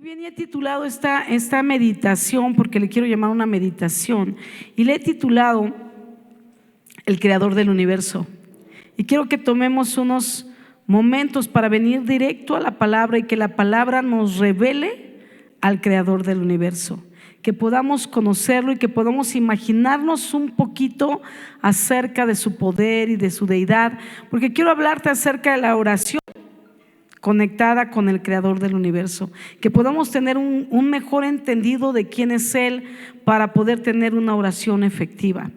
bien, y he titulado esta meditación, porque le quiero llamar una meditación, y le he titulado El Creador del Universo. Y quiero que tomemos unos momentos para venir directo a la palabra y que la palabra nos revele al Creador del Universo, que podamos conocerlo y que podamos imaginarnos un poquito acerca de su poder y de su deidad, porque quiero hablarte acerca de la oración conectada con el Creador del Universo, que podamos tener un mejor entendido de quién es Él para poder tener una oración efectiva.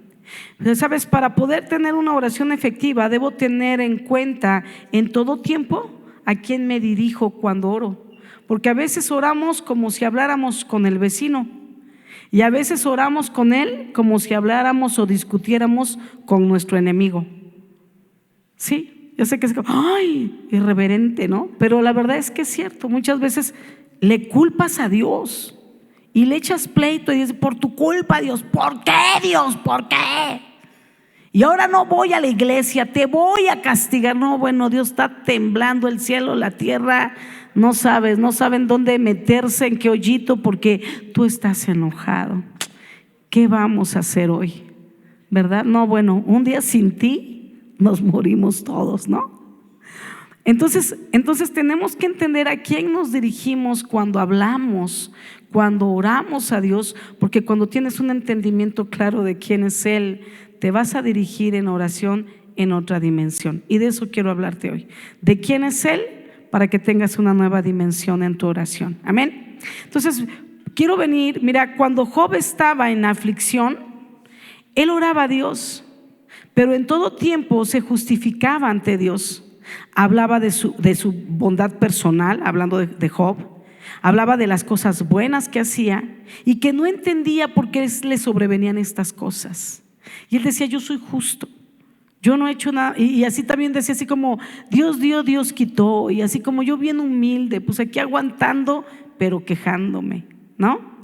Pero sabes, para poder tener una oración efectiva debo tener en cuenta en todo tiempo a quién me dirijo cuando oro, porque a veces oramos como si habláramos con el vecino, y a veces oramos con él como si habláramos o discutiéramos con nuestro enemigo. Sí, yo sé que es como, ay, irreverente, ¿no? Pero la verdad es que es cierto. Muchas veces le culpas a Dios y le echas pleito y dices, por tu culpa, Dios. ¿Por qué, Dios? ¿Por qué? Y ahora no voy a la iglesia, te voy a castigar. No, bueno, Dios está temblando el cielo, la tierra. No saben dónde meterse, en qué hoyito, porque tú estás enojado. ¿Qué vamos a hacer hoy? ¿Verdad? No, bueno, un día sin ti nos morimos todos, ¿no? Entonces tenemos que entender a quién nos dirigimos cuando hablamos, cuando oramos a Dios, porque cuando tienes un entendimiento claro de quién es Él, te vas a dirigir en oración en otra dimensión. Y de eso quiero hablarte hoy, de quién es Él, para que tengas una nueva dimensión en tu oración. Amén. Entonces quiero venir, mira, cuando Job estaba en aflicción, él oraba a Dios, pero en todo tiempo se justificaba ante Dios. Hablaba de su bondad personal, hablando de Job. Hablaba de las cosas buenas que hacía y que no entendía por qué le sobrevenían estas cosas. Y él decía, yo soy justo, yo no he hecho nada. Y así también decía, así como Dios dio, Dios quitó. Y así como yo bien humilde, pues aquí aguantando, pero quejándome, ¿no?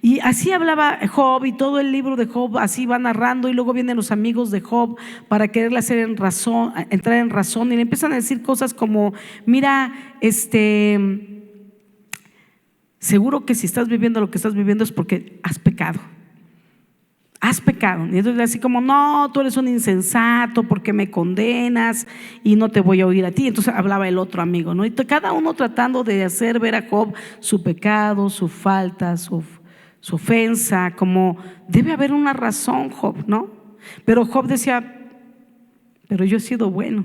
Y así hablaba Job, y todo el libro de Job así va narrando, y luego vienen los amigos de Job para quererle entrar en razón, y le empiezan a decir cosas como, mira, seguro que si estás viviendo lo que estás viviendo es porque has pecado. Y entonces así como, no, tú eres un insensato, porque me condenas y no te voy a oír a ti. Entonces hablaba el otro amigo, ¿no? Y cada uno tratando de hacer ver a Job su pecado, su falta, su ofensa, como debe haber una razón, Job, ¿no? Pero Job decía, pero yo he sido bueno.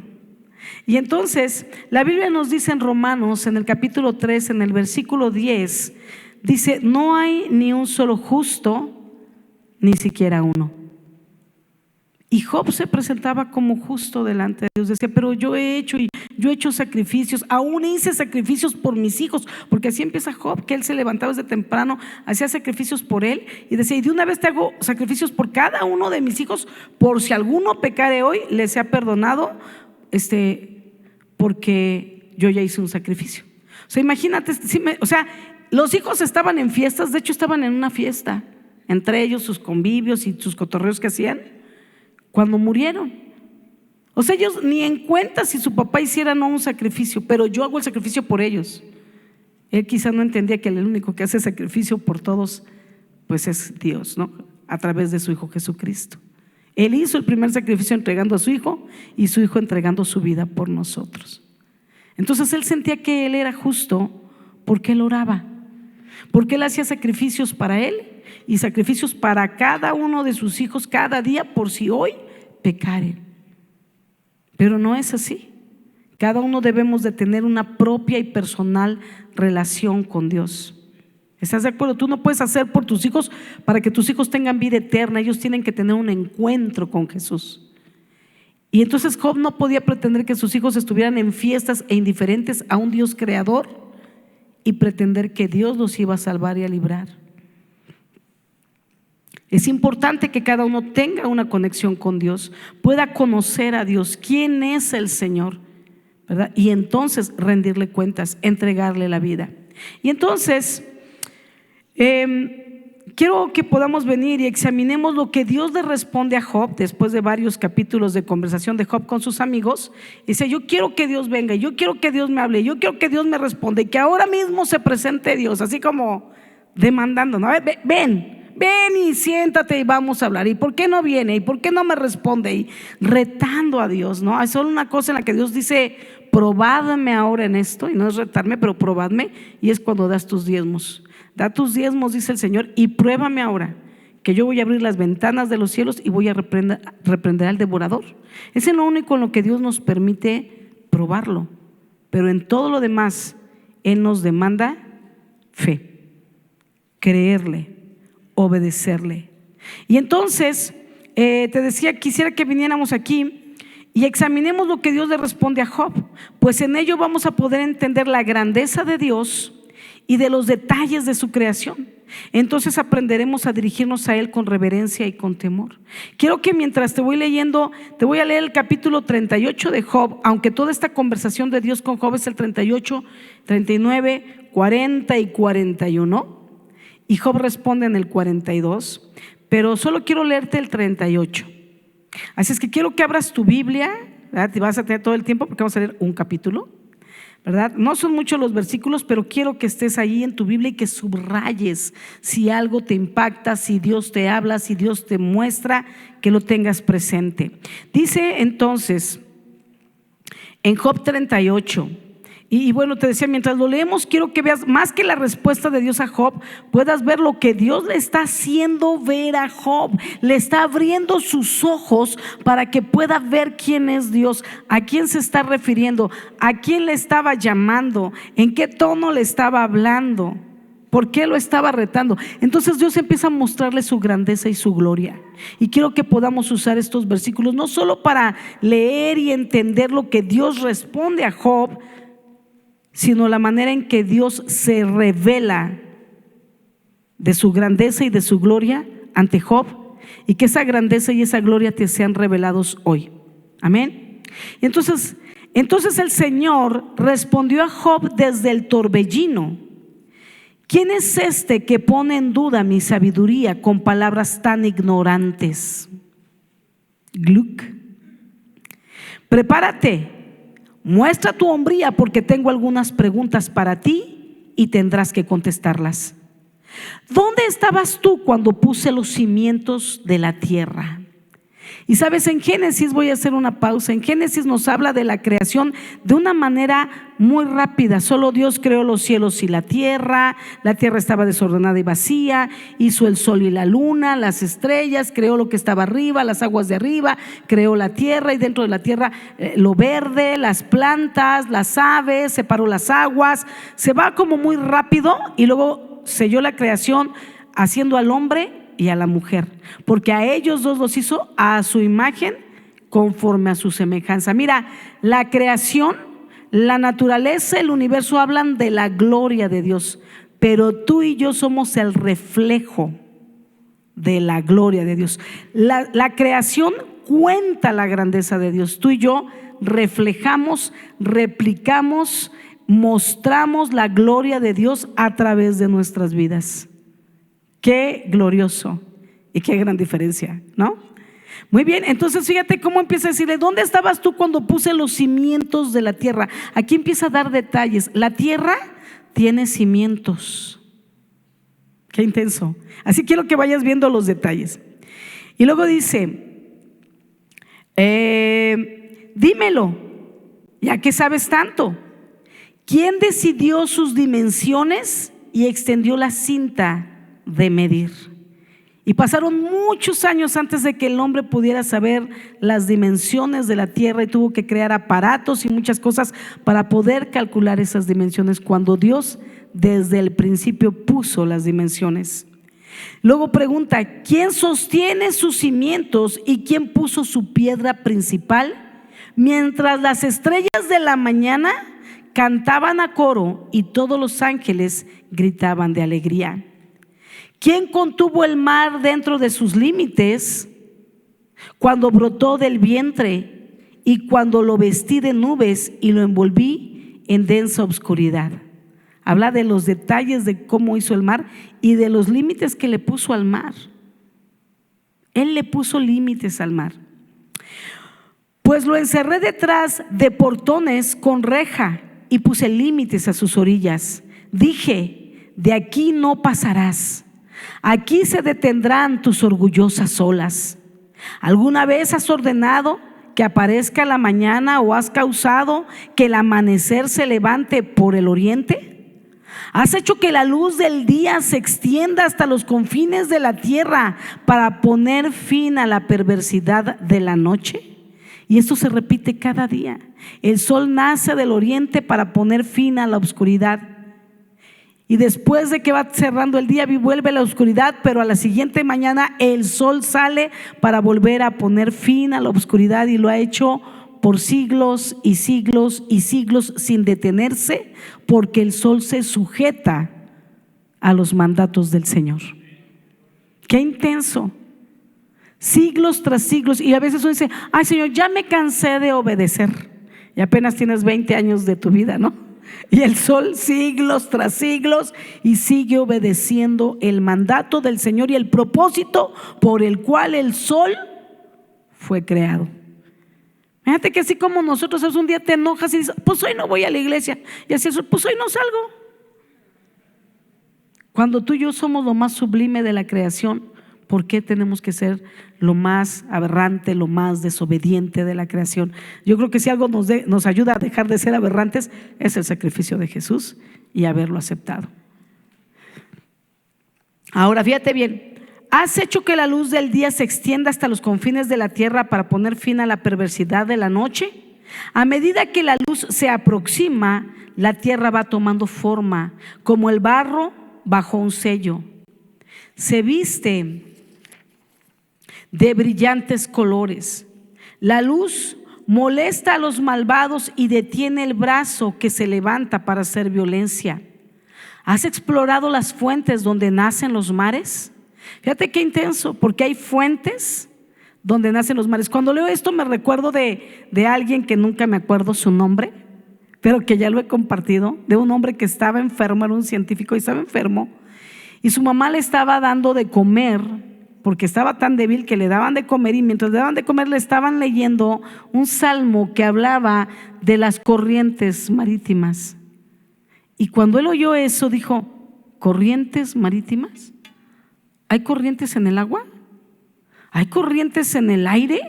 Y entonces la Biblia nos dice en Romanos, en el capítulo 3, en el versículo 10, dice, no hay ni un solo justo, ni siquiera uno. Y Job se presentaba como justo delante de Dios. Decía, pero yo he hecho sacrificios, aún hice sacrificios por mis hijos, porque así empieza Job, que él se levantaba desde temprano, hacía sacrificios por él y decía, y de una vez te hago sacrificios por cada uno de mis hijos, por si alguno pecare hoy, les sea perdonado, porque yo ya hice un sacrificio. O sea, imagínate, los hijos estaban en fiestas, de hecho estaban en una fiesta, entre ellos sus convivios y sus cotorreos que hacían cuando murieron. O sea, ellos ni en cuenta si su papá hiciera no un sacrificio, pero yo hago el sacrificio por ellos. Él quizá no entendía que el único que hace sacrificio por todos pues es Dios, ¿no? A través de su Hijo Jesucristo. Él hizo el primer sacrificio entregando a su Hijo, y su Hijo entregando su vida por nosotros. Entonces él sentía que él era justo porque él oraba, porque él hacía sacrificios para él y sacrificios para cada uno de sus hijos cada día, por si hoy pecaren. Pero no es así. Cada uno debemos de tener una propia y personal relación con Dios. ¿Estás de acuerdo? Tú no puedes hacer por tus hijos para que tus hijos tengan vida eterna. Ellos tienen que tener un encuentro con Jesús. Y entonces Job no podía pretender que sus hijos estuvieran en fiestas e indiferentes a un Dios creador y pretender que Dios los iba a salvar y a librar. Es importante que cada uno tenga una conexión con Dios, pueda conocer a Dios, quién es el Señor, ¿verdad? Y entonces rendirle cuentas, entregarle la vida. Y entonces quiero que podamos venir y examinemos lo que Dios le responde a Job después de varios capítulos de conversación de Job con sus amigos. Dice: yo quiero que Dios venga, yo quiero que Dios me hable, yo quiero que Dios me responda, y que ahora mismo se presente Dios, así como demandando, ¿no? Ven y siéntate y vamos a hablar. ¿Y por qué no viene? ¿Y por qué no me responde? Y retando a Dios, ¿no? Hay solo una cosa en la que Dios dice: probadme ahora en esto, y no es retarme, pero probadme, y es cuando das tus diezmos. Da tus diezmos, dice el Señor, y pruébame ahora, que yo voy a abrir las ventanas de los cielos y voy a reprender al devorador. Ese es lo único en lo que Dios nos permite probarlo, pero en todo lo demás Él nos demanda fe, creerle, obedecerle. Y entonces te decía, quisiera que viniéramos aquí y examinemos lo que Dios le responde a Job, pues en ello vamos a poder entender la grandeza de Dios y de los detalles de su creación. Entonces aprenderemos a dirigirnos a Él con reverencia y con temor. Quiero que mientras te voy leyendo, te voy a leer el capítulo 38 de Job, aunque toda esta conversación de Dios con Job es el 38, 39, 40 y 41, y Job responde en el 42, pero solo quiero leerte el 38. Así es que quiero que abras tu Biblia, ¿verdad? Te vas a tener todo el tiempo porque vamos a leer un capítulo, ¿verdad? No son muchos los versículos, pero quiero que estés ahí en tu Biblia y que subrayes si algo te impacta, si Dios te habla, si Dios te muestra, que lo tengas presente. Dice entonces en Job 38, y bueno, te decía, mientras lo leemos, quiero que veas más que la respuesta de Dios a Job, puedas ver lo que Dios le está haciendo ver a Job. Le está abriendo sus ojos para que pueda ver quién es Dios, a quién se está refiriendo, a quién le estaba llamando, en qué tono le estaba hablando, por qué lo estaba retando. Entonces Dios empieza a mostrarle su grandeza y su gloria. Y quiero que podamos usar estos versículos no solo para leer y entender lo que Dios responde a Job, sino la manera en que Dios se revela de su grandeza y de su gloria ante Job, y que esa grandeza y esa gloria te sean revelados hoy. Amén. Y entonces el Señor respondió a Job desde el torbellino: ¿quién es este que pone en duda mi sabiduría con palabras tan ignorantes? Gluck. Prepárate, muestra tu hombría, porque tengo algunas preguntas para ti y tendrás que contestarlas. ¿Dónde estabas tú cuando puse los cimientos de la tierra? Y sabes, en Génesis, voy a hacer una pausa, en Génesis nos habla de la creación de una manera muy rápida. Solo Dios creó los cielos y la tierra estaba desordenada y vacía, hizo el sol y la luna, las estrellas, creó lo que estaba arriba, las aguas de arriba, creó la tierra, y dentro de la tierra lo verde, las plantas, las aves, separó las aguas. Se va como muy rápido, y luego selló la creación haciendo al hombre y a la mujer, porque a ellos dos los hizo a su imagen, conforme a su semejanza. Mira, la creación, la naturaleza, el universo hablan de la gloria de Dios, pero tú y yo somos el reflejo de la gloria de Dios. La creación cuenta la grandeza de Dios. Tú y yo reflejamos, replicamos, mostramos la gloria de Dios a través de nuestras vidas. Qué glorioso y qué gran diferencia, ¿no? Muy bien, entonces fíjate cómo empieza a decirle: ¿dónde estabas tú cuando puse los cimientos de la tierra? Aquí empieza a dar detalles. La tierra tiene cimientos. Qué intenso. Así quiero que vayas viendo los detalles. Y luego dice: dímelo, ya que sabes tanto. ¿Quién decidió sus dimensiones y extendió la cinta de medir? Y pasaron muchos años antes de que el hombre pudiera saber las dimensiones de la tierra, y tuvo que crear aparatos y muchas cosas para poder calcular esas dimensiones, cuando Dios desde el principio puso las dimensiones. Luego pregunta: ¿quién sostiene sus cimientos y quién puso su piedra principal? Mientras las estrellas de la mañana cantaban a coro y todos los ángeles gritaban de alegría. ¿Quién contuvo el mar dentro de sus límites cuando brotó del vientre, y cuando lo vestí de nubes y lo envolví en densa oscuridad? Habla de los detalles de cómo hizo el mar y de los límites que le puso al mar. Él le puso límites al mar. Pues lo encerré detrás de portones con reja y puse límites a sus orillas. Dije: de aquí no pasarás. Aquí se detendrán tus orgullosas olas. ¿Alguna vez has ordenado que aparezca la mañana o has causado que el amanecer se levante por el oriente? ¿Has hecho que la luz del día se extienda hasta los confines de la tierra para poner fin a la perversidad de la noche? Y esto se repite cada día. El sol nace del oriente para poner fin a la oscuridad. Y después de que va cerrando el día, vuelve la oscuridad, pero a la siguiente mañana el sol sale para volver a poner fin a la oscuridad, y lo ha hecho por siglos y siglos y siglos sin detenerse, porque el sol se sujeta a los mandatos del Señor. Qué intenso. Siglos tras siglos. Y a veces uno dice: ay, Señor, ya me cansé de obedecer. Y apenas tienes 20 años de tu vida, ¿no? Y el sol siglos tras siglos y sigue obedeciendo el mandato del Señor y el propósito por el cual el sol fue creado. Fíjate que así como nosotros, un día te enojas y dices: pues hoy no voy a la iglesia, y así es, pues hoy no salgo. Cuando tú y yo somos lo más sublime de la creación, ¿por qué tenemos que ser lo más aberrante, lo más desobediente de la creación? Yo creo que si algo nos ayuda a dejar de ser aberrantes, es el sacrificio de Jesús y haberlo aceptado. Ahora fíjate bien: ¿has hecho que la luz del día se extienda hasta los confines de la tierra para poner fin a la perversidad de la noche? A medida que la luz se aproxima, la tierra va tomando forma, como el barro bajo un sello. Se viste de brillantes colores. La luz molesta a los malvados y detiene el brazo que se levanta para hacer violencia. ¿Has explorado las fuentes donde nacen los mares? Fíjate qué intenso, porque hay fuentes donde nacen los mares. Cuando leo esto me recuerdo de alguien que nunca me acuerdo su nombre, pero que ya lo he compartido, de un hombre que estaba enfermo, era un científico y estaba enfermo, y su mamá le estaba dando de comer porque estaba tan débil que le daban de comer, y mientras le daban de comer le estaban leyendo un salmo que hablaba de las corrientes marítimas. Y cuando él oyó eso dijo: ¿corrientes marítimas? ¿Hay corrientes en el agua? ¿Hay corrientes en el aire?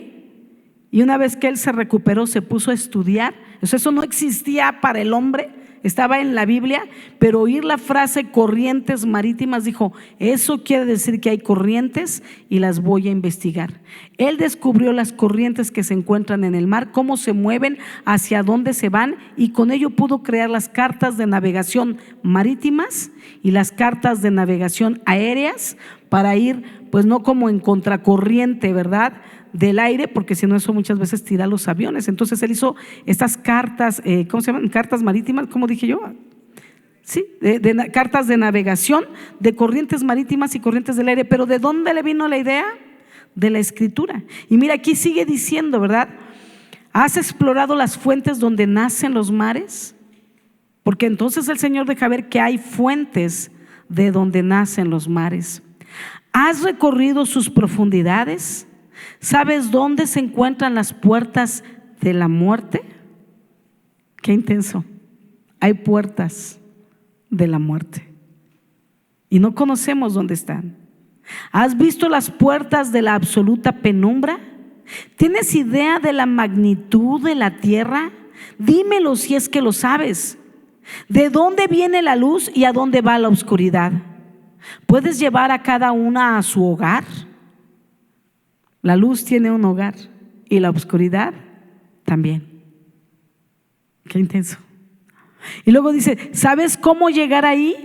Y una vez que él se recuperó, se puso a estudiar. Eso no existía para el hombre, estaba en la Biblia, pero oír la frase corrientes marítimas, dijo: eso quiere decir que hay corrientes y las voy a investigar. Él descubrió las corrientes que se encuentran en el mar, cómo se mueven, hacia dónde se van, y con ello pudo crear las cartas de navegación marítimas y las cartas de navegación aéreas para ir, pues no como en contracorriente, ¿verdad?, del aire, porque si no eso muchas veces tira los aviones. Entonces él hizo estas cartas, ¿cómo se llaman? Cartas marítimas, ¿cómo dije yo? Sí, cartas de navegación de corrientes marítimas y corrientes del aire. Pero ¿de dónde le vino la idea? De la Escritura. Y mira, aquí sigue diciendo, ¿verdad? ¿Has explorado las fuentes donde nacen los mares? Porque entonces el Señor deja ver que hay fuentes de donde nacen los mares. ¿Has recorrido sus profundidades? ¿Sabes dónde se encuentran las puertas de la muerte? Qué intenso. Hay puertas de la muerte y no conocemos dónde están. ¿Has visto las puertas de la absoluta penumbra? ¿Tienes idea de la magnitud de la tierra? Dímelo si es que lo sabes. ¿De dónde viene la luz y a dónde va la oscuridad? ¿Puedes llevar a cada una a su hogar? La luz tiene un hogar y la oscuridad también. Qué intenso. Y luego dice: ¿sabes cómo llegar ahí?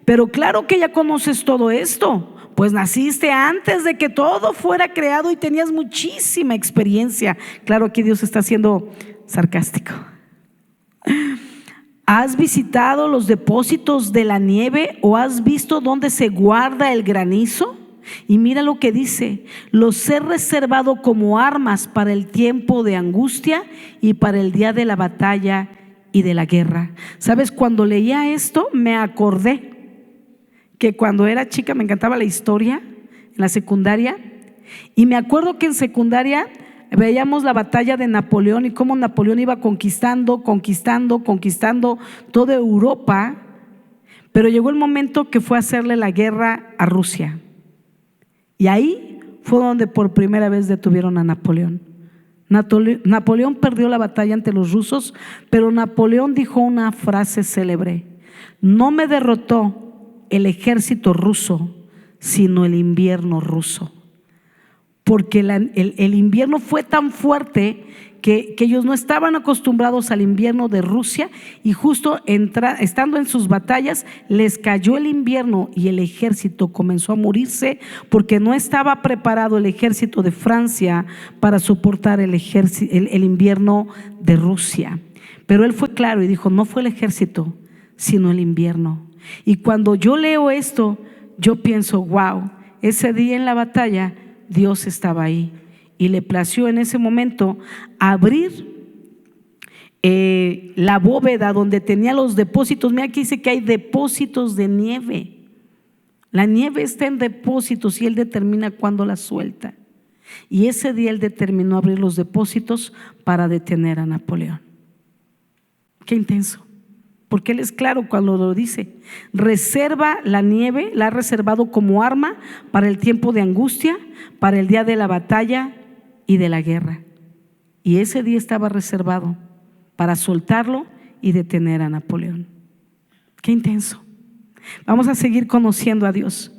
Pero claro que ya conoces todo esto, pues naciste antes de que todo fuera creado y tenías muchísima experiencia. Claro, aquí Dios está siendo sarcástico. ¿Has visitado los depósitos de la nieve o has visto dónde se guarda el granizo? Y mira lo que dice: los he reservado como armas para el tiempo de angustia y para el día de la batalla y de la guerra. ¿Sabes? Cuando leía esto me acordé que cuando era chica me encantaba la historia en la secundaria, y me acuerdo que en secundaria veíamos la batalla de Napoleón y cómo Napoleón iba conquistando toda Europa, pero llegó el momento que fue a hacerle la guerra a Rusia, y ahí fue donde por primera vez detuvieron a Napoleón. Napoleón perdió la batalla ante los rusos, pero Napoleón dijo una frase célebre: no me derrotó el ejército ruso, sino el invierno ruso. Porque el invierno fue tan fuerte que ellos no estaban acostumbrados al invierno de Rusia, y justo estando en sus batallas les cayó el invierno y el ejército comenzó a morirse, porque no estaba preparado el ejército de Francia para soportar el invierno de Rusia. Pero él fue claro y dijo: no fue el ejército, sino el invierno. Y cuando yo leo esto, yo pienso: wow, ese día en la batalla Dios estaba ahí, y le plació en ese momento abrir la bóveda donde tenía los depósitos. Mira, aquí dice que hay depósitos de nieve. La nieve está en depósitos y Él determina cuándo la suelta. Y ese día Él determinó abrir los depósitos para detener a Napoleón. Qué intenso, porque Él es claro cuando lo dice: reserva la nieve, la ha reservado como arma para el tiempo de angustia, para el día de la batalla y de la guerra. Y ese día estaba reservado para soltarlo y detener a Napoleón. Qué intenso. Vamos a seguir conociendo a Dios.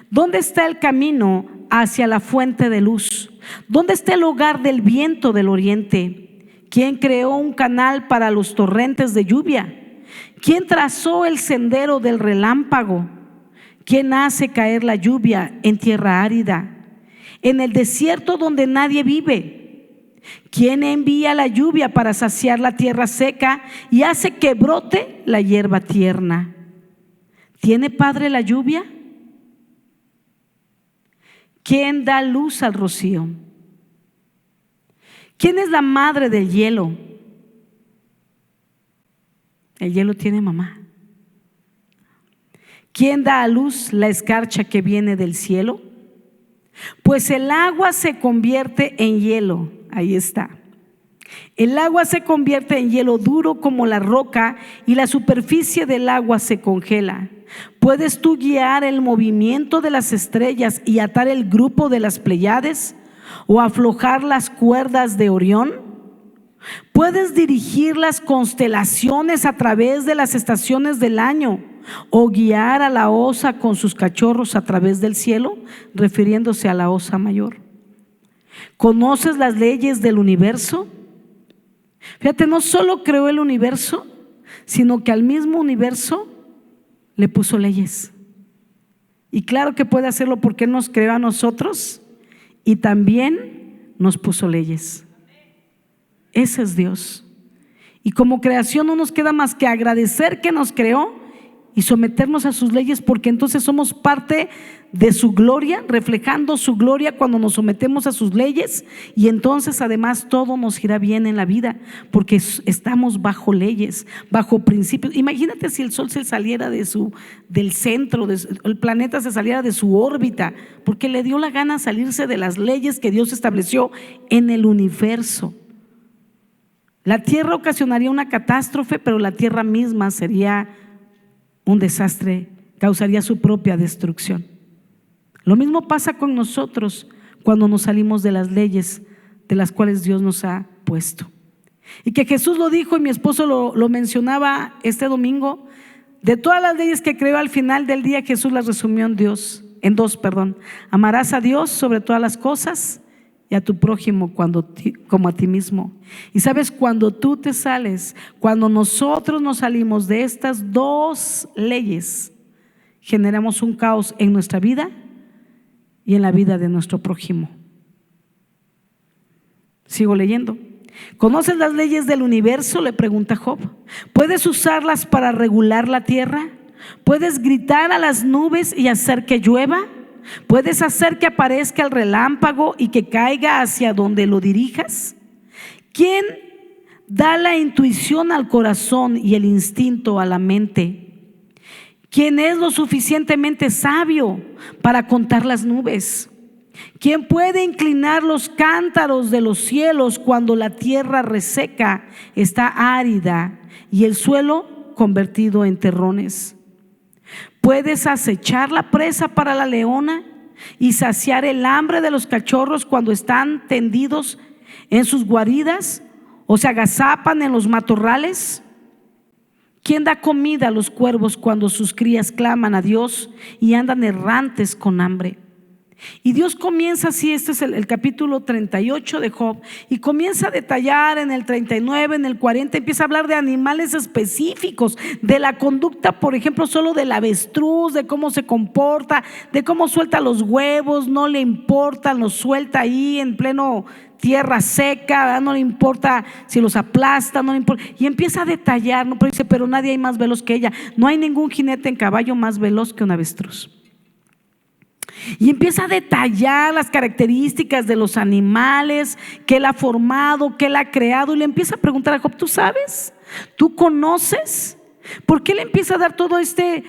¿Dónde está el camino hacia la fuente de luz? ¿Dónde está el hogar del viento del oriente? ¿Quién creó un canal para los torrentes de lluvia? ¿Quién trazó el sendero del relámpago? ¿Quién hace caer la lluvia en tierra árida, en el desierto donde nadie vive? ¿Quién envía la lluvia para saciar la tierra seca y hace que brote la hierba tierna? ¿Tiene padre la lluvia? ¿Quién da luz al rocío? ¿Quién es la madre del hielo? El hielo tiene mamá. ¿Quién da a luz la escarcha que viene del cielo? Pues el agua se convierte en hielo. Ahí está. El agua se convierte en hielo duro como la roca, y la superficie del agua se congela. ¿Puedes tú guiar el movimiento de las estrellas y atar el grupo de las Pléyades, o aflojar las cuerdas de Orión? ¿Puedes dirigir las constelaciones a través de las estaciones del año, o guiar a la osa con sus cachorros a través del cielo? Refiriéndose a la osa mayor. ¿Conoces las leyes del universo? Fíjate, no solo creó el universo, sino que al mismo universo le puso leyes. Y claro que puede hacerlo porque nos creó a nosotros y también nos puso leyes. Ese es Dios. Y como creación no nos queda más que agradecer que nos creó y someternos a sus leyes, porque entonces somos parte de su gloria, reflejando su gloria cuando nos sometemos a sus leyes. Y entonces además todo nos irá bien en la vida, porque estamos bajo leyes, bajo principios. Imagínate si el sol se saliera del centro, el planeta se saliera de su órbita, porque le dio la gana salirse de las leyes que Dios estableció en el universo. La tierra ocasionaría una catástrofe, pero la tierra misma sería un desastre, causaría su propia destrucción. Lo mismo pasa con nosotros cuando nos salimos de las leyes de las cuales Dios nos ha puesto. Y que Jesús lo dijo, y mi esposo lo mencionaba este domingo: de todas las leyes que creó, al final del día Jesús las resumió en dos. Amarás a Dios sobre todas las cosas y a tu prójimo como a ti mismo. Y sabes, cuando tú te sales, cuando nosotros nos salimos de estas dos leyes, generamos un caos en nuestra vida y en la vida de nuestro prójimo. Sigo leyendo. ¿Conoces las leyes del universo?, le pregunta Job. ¿Puedes usarlas para regular la tierra? ¿Puedes gritar a las nubes y hacer que llueva? ¿Puedes hacer que aparezca el relámpago y que caiga hacia donde lo dirijas? ¿Quién da la intuición al corazón y el instinto a la mente. ¿Quién es lo suficientemente sabio para contar las nubes? ¿Quién puede inclinar los cántaros de los cielos cuando la tierra reseca está árida y el suelo convertido en terrones? ¿Puedes acechar la presa para la leona y saciar el hambre de los cachorros cuando están tendidos en sus guaridas o se agazapan en los matorrales? ¿Quién da comida a los cuervos cuando sus crías claman a Dios y andan errantes con hambre? Y Dios comienza así, este es el capítulo 38 de Job, y comienza a detallar en el 39, en el 40, empieza a hablar de animales específicos, de la conducta, por ejemplo, solo del avestruz, de cómo se comporta, de cómo suelta los huevos, no le importa, los suelta ahí en pleno tierra seca, ¿verdad? No le importa si los aplasta, no le importa, y empieza a detallar, ¿no? Pero dice, pero nadie hay más veloz que ella, no hay ningún jinete en caballo más veloz que un avestruz. Y empieza a detallar las características de los animales que él ha formado, que él ha creado, y le empieza a preguntar a Job, ¿tú sabes? ¿Tú conoces? ¿Por qué le empieza a dar todo este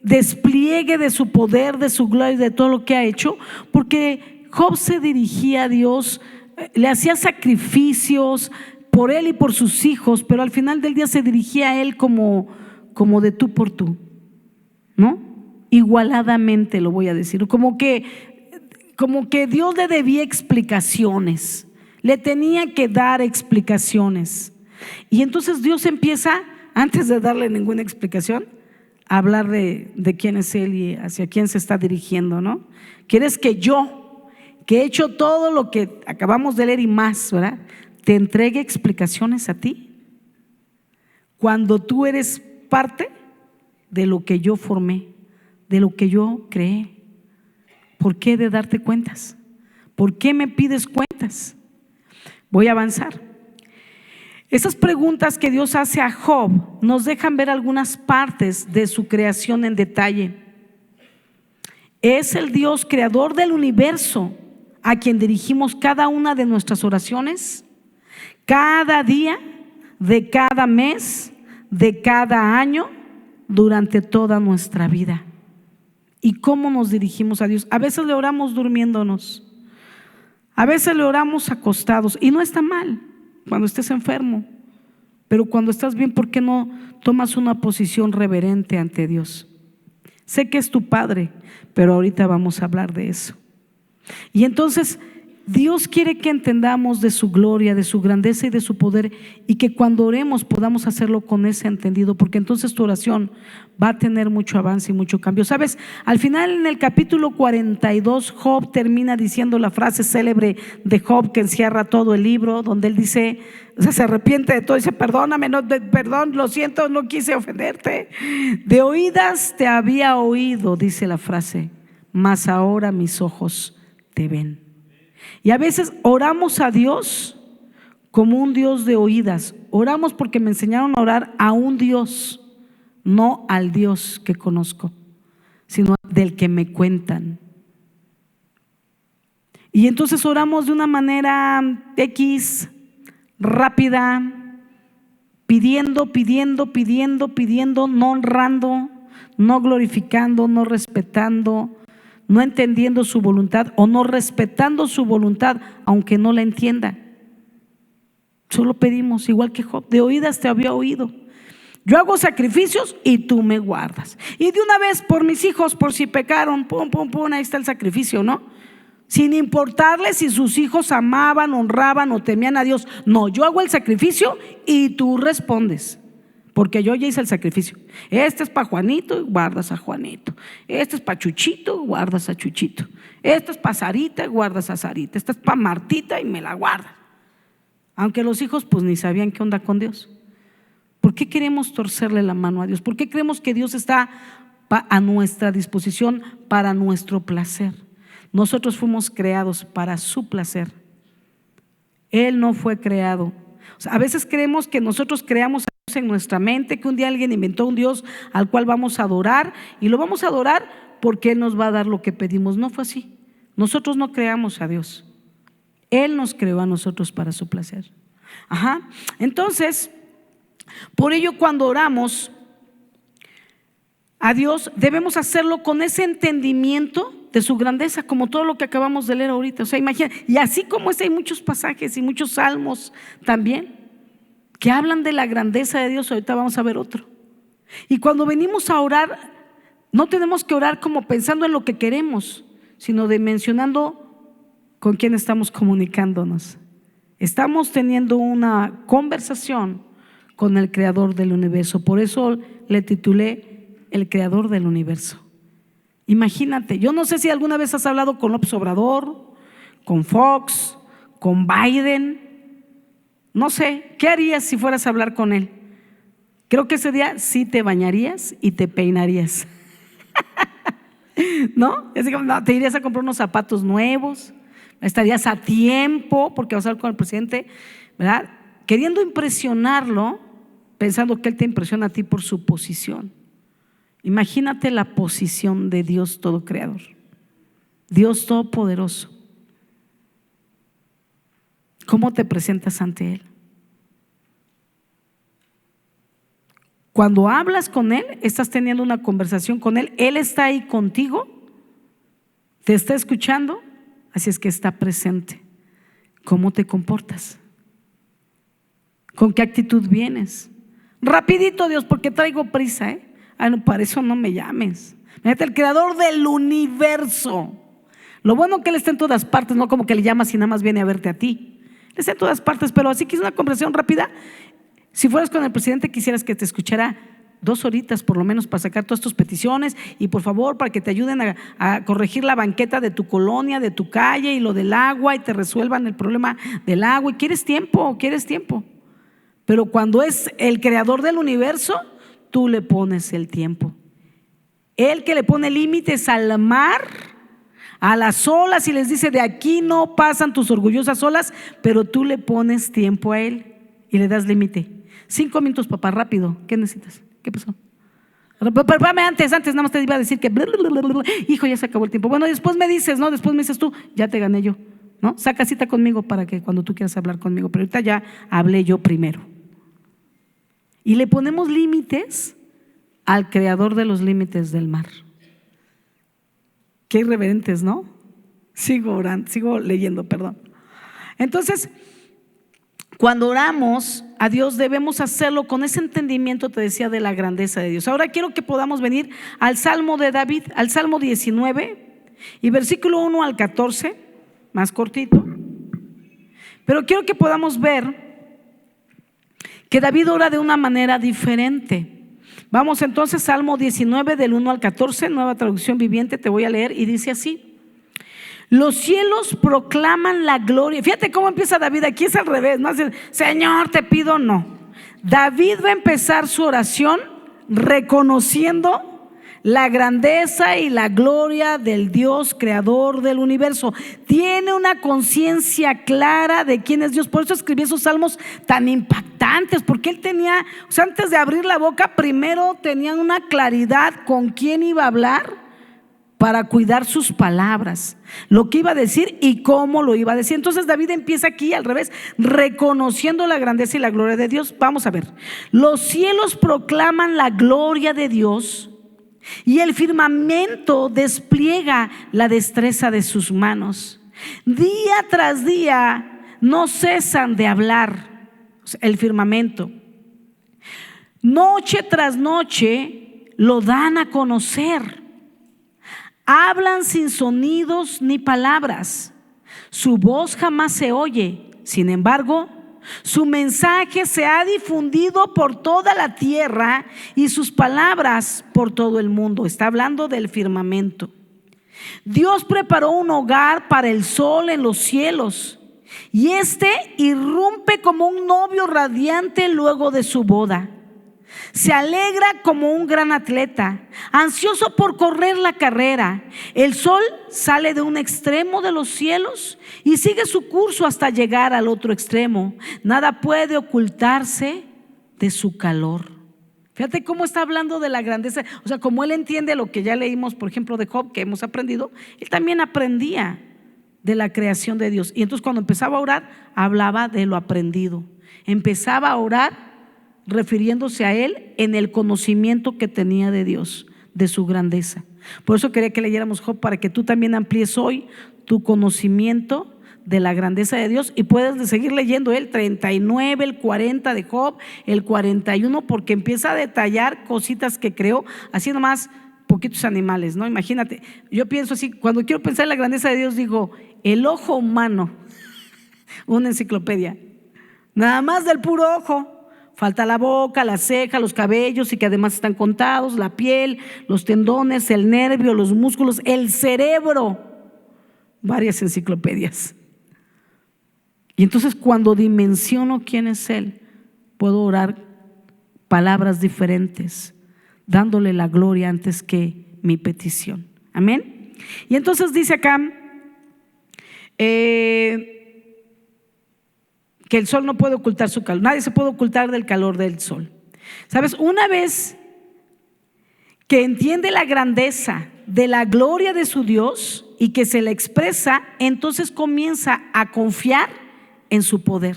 despliegue de su poder, de su gloria y de todo lo que ha hecho? Porque Job se dirigía a Dios, le hacía sacrificios por él y por sus hijos, pero al final del día se dirigía a él como de tú por tú, ¿no? Igualadamente, lo voy a decir, como que Dios le debía explicaciones, le tenía que dar explicaciones. Y entonces Dios empieza, antes de darle ninguna explicación, a hablar de quién es Él y hacia quién se está dirigiendo, ¿no? ¿Quieres que yo, que he hecho todo lo que acabamos de leer y más, ¿verdad?, te entregue explicaciones a ti, cuando tú eres parte de lo que yo formé, de lo que yo creé? ¿Por qué he de darte cuentas? ¿Por qué me pides cuentas? Voy a avanzar. Esas preguntas que Dios hace a Job nos dejan ver algunas partes de su creación en detalle. Es el Dios creador del universo a quien dirigimos cada una de nuestras oraciones, cada día, de cada mes, de cada año, durante toda nuestra vida. ¿Y cómo nos dirigimos a Dios? A veces le oramos durmiéndonos, a veces le oramos acostados, y no está mal cuando estés enfermo, pero cuando estás bien, ¿por qué no tomas una posición reverente ante Dios? Sé que es tu Padre, pero ahorita vamos a hablar de eso. Y entonces Dios quiere que entendamos de su gloria, de su grandeza y de su poder, y que cuando oremos podamos hacerlo con ese entendido, porque entonces tu oración va a tener mucho avance y mucho cambio. ¿Sabes? Al final, en el capítulo 42, Job termina diciendo la frase célebre de Job que encierra todo el libro, donde él dice, o sea, se arrepiente de todo, dice, perdóname, perdón, lo siento, no quise ofenderte. De oídas te había oído, dice la frase, mas ahora mis ojos te ven. Y a veces oramos a Dios como un Dios de oídas. Oramos porque me enseñaron a orar a un Dios, no al Dios que conozco, sino del que me cuentan. Y entonces oramos de una manera rápida, pidiendo, no honrando, no glorificando, no respetando, no entendiendo su voluntad o no respetando su voluntad, aunque no la entienda. Solo pedimos, igual que Job, de oídas te había oído. Yo hago sacrificios y tú me guardas. Y de una vez por mis hijos, por si pecaron, pum, ahí está el sacrificio, ¿no? Sin importarles si sus hijos amaban, honraban o temían a Dios. No, yo hago el sacrificio y tú respondes. Porque yo ya hice el sacrificio. Este es para Juanito y guardas a Juanito. Este es para Chuchito y guardas a Chuchito. Este es para Sarita y guardas a Sarita. Este es para Martita y me la guardas. Aunque los hijos pues ni sabían qué onda con Dios. ¿Por qué queremos torcerle la mano a Dios? ¿Por qué creemos que Dios está a nuestra disposición para nuestro placer? Nosotros fuimos creados para su placer. Él no fue creado. O sea, a veces creemos que nosotros creamos en nuestra mente, que un día alguien inventó un Dios al cual vamos a adorar, y lo vamos a adorar porque Él nos va a dar lo que pedimos. No fue así. Nosotros no creamos a Dios, Él nos creó a nosotros para su placer. Ajá. Entonces, por ello cuando oramos a Dios debemos hacerlo con ese entendimiento de su grandeza, como todo lo que acabamos de leer ahorita. O sea, imagina, y así como hay muchos pasajes y muchos salmos también que hablan de la grandeza de Dios. Ahorita vamos a ver otro. Y cuando venimos a orar, no tenemos que orar como pensando en lo que queremos, sino mencionando con quién estamos comunicándonos. Estamos teniendo una conversación con el creador del universo. Por eso le titulé El creador del universo. Imagínate, yo no sé si alguna vez has hablado con López Obrador, con Fox, con Biden. No sé, ¿qué harías si fueras a hablar con él? Creo que ese día sí te bañarías y te peinarías. ¿No? No, te irías a comprar unos zapatos nuevos, estarías a tiempo porque vas a hablar con el presidente, ¿verdad? Queriendo impresionarlo, pensando que él te impresiona a ti por su posición. Imagínate la posición de Dios todo creador, Dios todopoderoso. ¿Cómo te presentas ante Él? Cuando hablas con Él, estás teniendo una conversación con Él. Él está ahí contigo, te está escuchando, así es que está presente. ¿Cómo te comportas? ¿Con qué actitud vienes? Rapidito, Dios, porque traigo prisa, ¿eh? No, para eso no me llames. Fíjate, el creador del universo. Lo bueno que Él está en todas partes, no como que le llamas y nada más viene a verte a ti. Él está en todas partes, pero así que es una conversación rápida. Si fueras con el presidente, quisieras que te escuchara 2 horitas por lo menos para sacar todas tus peticiones y por favor para que te ayuden a corregir la banqueta de tu colonia, de tu calle y lo del agua y te resuelvan el problema del agua. Y quieres tiempo. Pero cuando es el creador del universo, tú le pones el tiempo. Él que le pone límites al mar, a las olas, y les dice: de aquí no pasan tus orgullosas olas, pero tú le pones tiempo a Él y le das límite. 5 minutos, papá, rápido. ¿Qué necesitas? ¿Qué pasó? Pero antes nada más te iba a decir que hijo, ya se acabó el tiempo. Bueno, después me dices, ¿no? Después me dices tú, ya te gané yo, ¿no? Saca cita conmigo para que cuando tú quieras hablar conmigo, pero ahorita ya hablé yo primero. Y le ponemos límites al creador de los límites del mar. Qué irreverentes, ¿no? Sigo leyendo, perdón. Entonces, cuando oramos a Dios debemos hacerlo con ese entendimiento, te decía, de la grandeza de Dios. Ahora quiero que podamos venir al Salmo de David, al Salmo 19 y versículo 1 al 14, más cortito. Pero quiero que podamos ver que David ora de una manera diferente. Vamos entonces, Salmo 19 del 1 al 14, Nueva Traducción Viviente, te voy a leer y dice así: los cielos proclaman la gloria. Fíjate cómo empieza David, aquí es al revés, no hace Señor te pido, no. David va a empezar su oración reconociendo la grandeza y la gloria del Dios creador del universo. Tiene una conciencia clara de quién es Dios. Por eso escribió esos salmos tan impactantes, porque él tenía, o sea, antes de abrir la boca, primero tenía una claridad con quién iba a hablar para cuidar sus palabras, lo que iba a decir y cómo lo iba a decir. Entonces David empieza aquí al revés, reconociendo la grandeza y la gloria de Dios. Vamos a ver: los cielos proclaman la gloria de Dios y el firmamento despliega la destreza de sus manos. Día tras día no cesan de hablar, el firmamento. Noche tras noche lo dan a conocer. Hablan sin sonidos ni palabras. Su voz jamás se oye. Sin embargo, su mensaje se ha difundido por toda la tierra y sus palabras por todo el mundo. Está hablando del firmamento. Dios preparó un hogar para el sol en los cielos y este irrumpe como un novio radiante luego de su boda. Se alegra como un gran atleta, ansioso por correr la carrera. El sol sale de un extremo de los cielos y sigue su curso hasta llegar al otro extremo. Nada puede ocultarse de su calor. Fíjate cómo está hablando de la grandeza. O sea, como él entiende lo que ya leímos, por ejemplo, de Job, que hemos aprendido, él también aprendía de la creación de Dios. Y entonces cuando empezaba a orar, hablaba de lo aprendido. Empezaba a orar refiriéndose a él en el conocimiento que tenía de Dios, de su grandeza. Por eso quería que leyéramos Job, para que tú también amplíes hoy tu conocimiento de la grandeza de Dios. Y puedes seguir leyendo el 39, el 40 de Job, el 41, porque empieza a detallar cositas que creó, así nomás poquitos animales, ¿no? Imagínate, yo pienso así, cuando quiero pensar en la grandeza de Dios, digo, el ojo humano, una enciclopedia, nada más del puro ojo. Falta la boca, la ceja, los cabellos, y que además están contados, la piel, los tendones, el nervio, los músculos, el cerebro, varias enciclopedias. Y entonces cuando dimensiono quién es Él, puedo orar palabras diferentes, dándole la gloria antes que mi petición. Amén. Y entonces dice acá que el sol no puede ocultar su calor. Nadie se puede ocultar del calor del sol. ¿Sabes? Una vez que entiende la grandeza de la gloria de su Dios y que se le expresa, entonces comienza a confiar en su poder.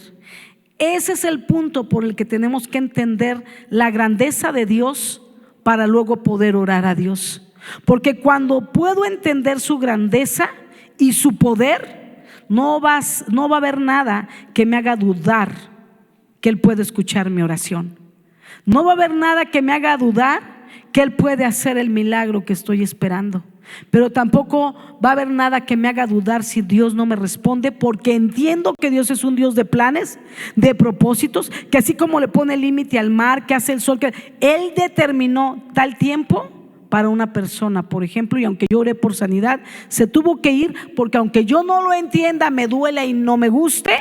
Ese es el punto por el que tenemos que entender la grandeza de Dios para luego poder orar a Dios. Porque cuando puedo entender su grandeza y su poder, no va a haber nada que me haga dudar que Él puede escuchar mi oración. No va a haber nada que me haga dudar que Él puede hacer el milagro que estoy esperando. Pero tampoco va a haber nada que me haga dudar si Dios no me responde, porque entiendo que Dios es un Dios de planes, de propósitos, que así como le pone límite al mar, que hace el sol, que Él determinó tal tiempo para una persona, por ejemplo, y aunque yo oré por sanidad, se tuvo que ir, porque aunque yo no lo entienda, me duela y no me guste,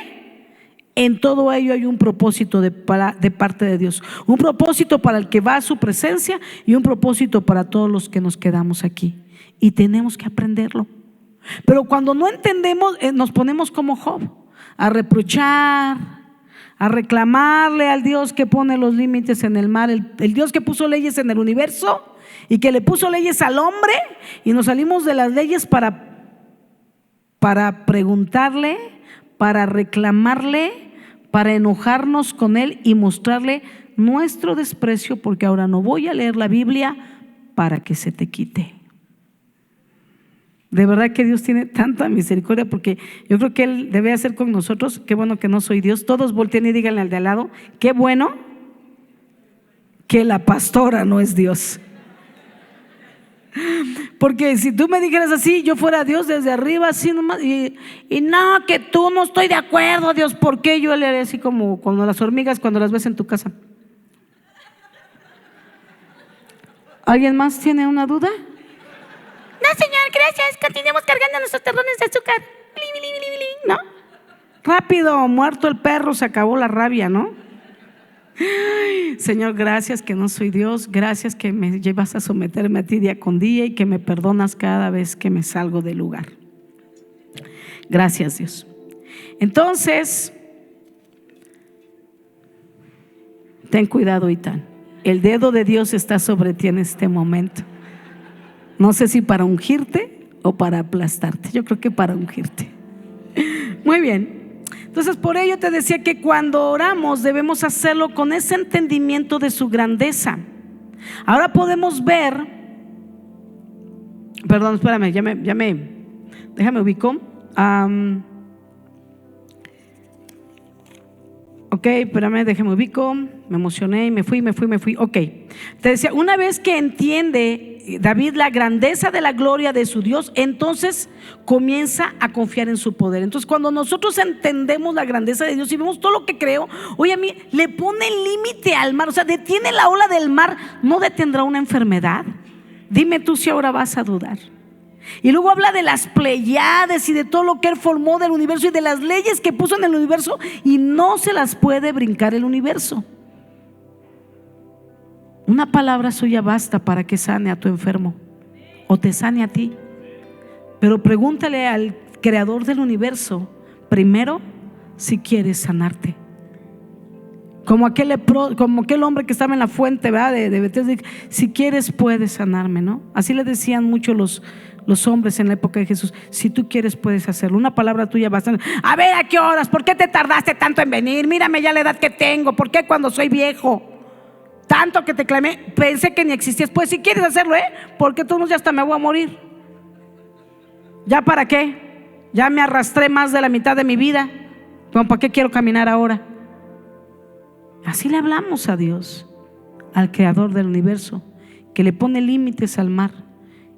en todo ello hay un propósito de parte de Dios, un propósito para el que va a su presencia y un propósito para todos los que nos quedamos aquí, y tenemos que aprenderlo. Pero cuando no entendemos, nos ponemos como Job, a reprochar, a reclamarle al Dios que pone los límites en el mar, el Dios que puso leyes en el universo y que le puso leyes al hombre, y nos salimos de las leyes para preguntarle, para reclamarle, para enojarnos con Él y mostrarle nuestro desprecio, porque ahora no voy a leer la Biblia para que se te quite. De verdad que Dios tiene tanta misericordia, porque yo creo que Él debe hacer con nosotros. Qué bueno que no soy Dios. Todos volteen y díganle al de al lado, qué bueno que la pastora no es Dios. Porque si tú me dijeras así, yo fuera Dios desde arriba, así nomás, y no, que tú no estoy de acuerdo, Dios, ¿por qué? Yo le haré así como cuando las hormigas, cuando las ves en tu casa. ¿Alguien más tiene una duda? No, Señor, gracias. Continuemos cargando nuestros terrones de azúcar. ¿No? Rápido, muerto el perro, se acabó la rabia, ¿no? Ay, Señor, gracias que no soy Dios. Gracias que me llevas a someterme a ti día con día y que me perdonas cada vez que me salgo del lugar. Gracias, Dios. Entonces, ten cuidado, Itán. El dedo de Dios está sobre ti en este momento. No sé si para ungirte o para aplastarte. Yo creo que para ungirte. Muy bien. Entonces, por ello te decía que cuando oramos debemos hacerlo con ese entendimiento de su grandeza. Ahora podemos ver, perdón, espérame, déjame ubico. Ok, espérame, déjame ubico. Me emocioné y me fui. Ok, te decía, una vez que entiende David la grandeza de la gloria de su Dios, entonces comienza a confiar en su poder. Entonces, cuando nosotros entendemos la grandeza de Dios y vemos todo lo que creó, oye, a mí le pone límite al mar, o sea, detiene la ola del mar, ¿no detendrá una enfermedad? Dime tú si ahora vas a dudar. Y luego habla de las Pleiades y de todo lo que Él formó del universo y de las leyes que puso en el universo, y no se las puede brincar el universo. Una palabra suya basta para que sane a tu enfermo o te sane a ti. Pero pregúntale al creador del universo primero si quiere sanarte. Como aquel hombre que estaba en la fuente, ¿verdad? De Bethesda, si quieres puedes sanarme, ¿no? Así le decían mucho los hombres en la época de Jesús: si tú quieres puedes hacerlo, una palabra tuya basta. A ver, ¿a qué horas? ¿Por qué te tardaste tanto en venir? Mírame ya la edad que tengo. ¿Por qué cuando soy viejo? Tanto que te clamé, pensé que ni existías. Pues si quieres hacerlo, porque todos ya hasta me voy a morir. ¿Ya para qué? Ya me arrastré más de la mitad de mi vida. ¿Para qué quiero caminar ahora? Así le hablamos a Dios, al creador del universo, que le pone límites al mar.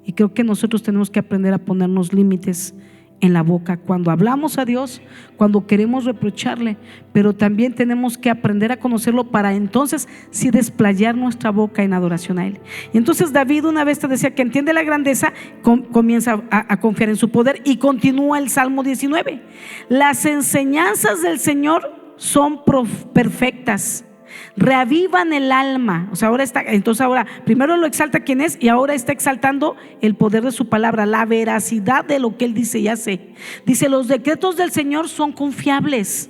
Y creo que nosotros tenemos que aprender a ponernos límites en la boca cuando hablamos a Dios, cuando queremos reprocharle, pero también tenemos que aprender a conocerlo para entonces sí desplayar nuestra boca en adoración a Él. Y entonces David una vez te decía que entiende la grandeza, comienza a confiar en su poder, y continúa el Salmo 19. Las enseñanzas del Señor son perfectas, reavivan el alma. O sea, ahora primero lo exalta quién es, y ahora está exaltando el poder de su palabra, la veracidad de lo que Él dice y hace. Dice: los decretos del Señor son confiables,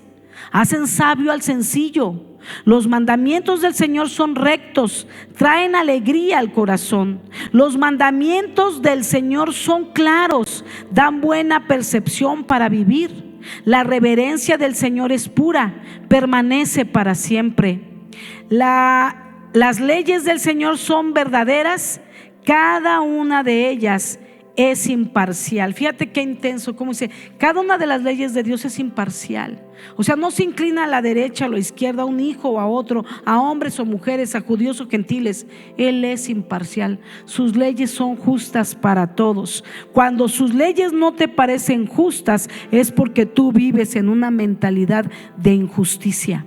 hacen sabio al sencillo. Los mandamientos del Señor son rectos, traen alegría al corazón. Los mandamientos del Señor son claros, dan buena percepción para vivir. La reverencia del Señor es pura, permanece para siempre. Las leyes del Señor son verdaderas, cada una de ellas es imparcial. Fíjate qué intenso, como dice, cada una de las leyes de Dios es imparcial. O sea, no se inclina a la derecha o a la izquierda, a un hijo o a otro, a hombres o mujeres, a judíos o gentiles. Él es imparcial. Sus leyes son justas para todos. Cuando sus leyes no te parecen justas, es porque tú vives en una mentalidad de injusticia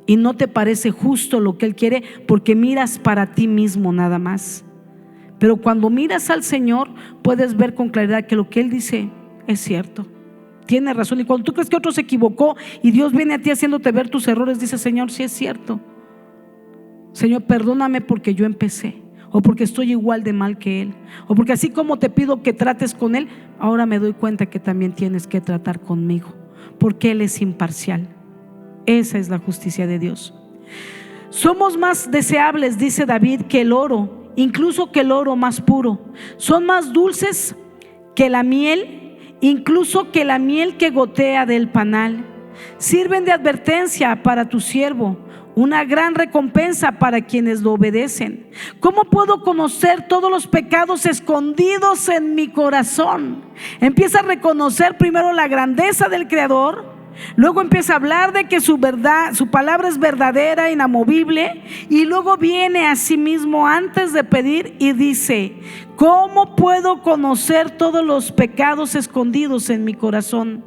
y no te parece justo lo que Él quiere, porque miras para ti mismo nada más. Pero cuando miras al Señor, puedes ver con claridad que lo que Él dice es cierto, tiene razón. Y cuando tú crees que otro se equivocó y Dios viene a ti haciéndote ver tus errores, dice: Señor, sí es cierto. Señor, perdóname porque yo empecé, o porque estoy igual de mal que Él, o porque así como te pido que trates con Él, ahora me doy cuenta que también tienes que tratar conmigo, porque Él es imparcial. Esa es la justicia de Dios. Somos más deseables, dice David, que el oro, incluso que el oro más puro. Son más dulces que la miel, incluso que la miel que gotea del panal. Sirven de advertencia para tu siervo, una gran recompensa para quienes lo obedecen. ¿Cómo puedo conocer todos los pecados escondidos en mi corazón? Empieza a reconocer primero la grandeza del Creador. Luego empieza a hablar de que su palabra es verdadera, inamovible, y luego viene a sí mismo antes de pedir y dice: ¿cómo puedo conocer todos los pecados escondidos en mi corazón?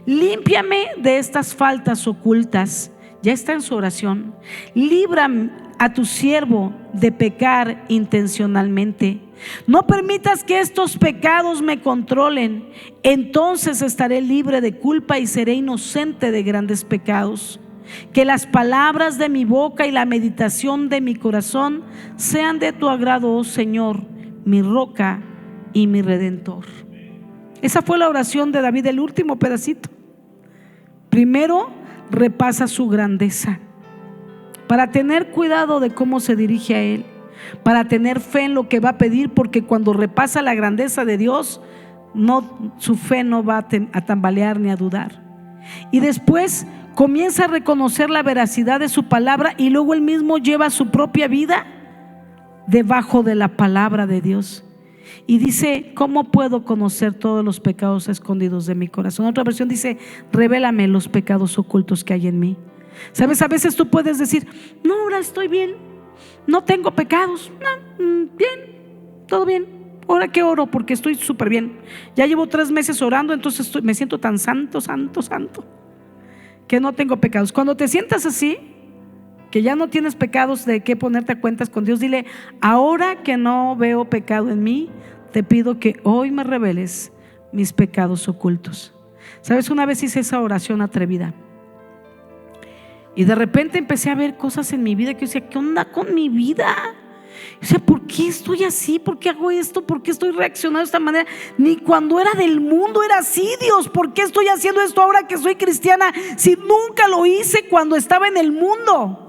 Límpiame de estas faltas ocultas. Ya está en su oración. Libra a tu siervo de pecar intencionalmente. No permitas que estos pecados me controlen. Entonces estaré libre de culpa y seré inocente de grandes pecados. Que las palabras de mi boca y la meditación de mi corazón sean de tu agrado, oh Señor, mi roca y mi redentor. Esa fue la oración de David, el último pedacito. Primero repasa su grandeza, para tener cuidado de cómo se dirige a Él, para tener fe en lo que va a pedir, porque cuando repasa la grandeza de Dios, su fe no va a tambalear ni a dudar. Y después comienza a reconocer la veracidad de su palabra, y luego él mismo lleva su propia vida debajo de la palabra de Dios. Y dice: ¿cómo puedo conocer todos los pecados escondidos de mi corazón? Otra versión dice: revélame los pecados ocultos que hay en mí. Sabes, a veces tú puedes decir: no, ahora estoy bien, no tengo pecados, no, bien, todo bien. Ahora que oro porque estoy súper bien. Ya llevo 3 meses orando, entonces me siento tan santo, que no tengo pecados. Cuando te sientas así, que ya no tienes pecados de qué ponerte a cuentas con Dios, dile: ahora que no veo pecado en mí, te pido que hoy me reveles mis pecados ocultos. Sabes, una vez hice esa oración atrevida y de repente empecé a ver cosas en mi vida que yo decía: ¿qué onda con mi vida? O sea, ¿por qué estoy así? ¿Por qué hago esto? ¿Por qué estoy reaccionando de esta manera? Ni cuando era del mundo era así, Dios. ¿Por qué estoy haciendo esto ahora que soy cristiana si nunca lo hice cuando estaba en el mundo?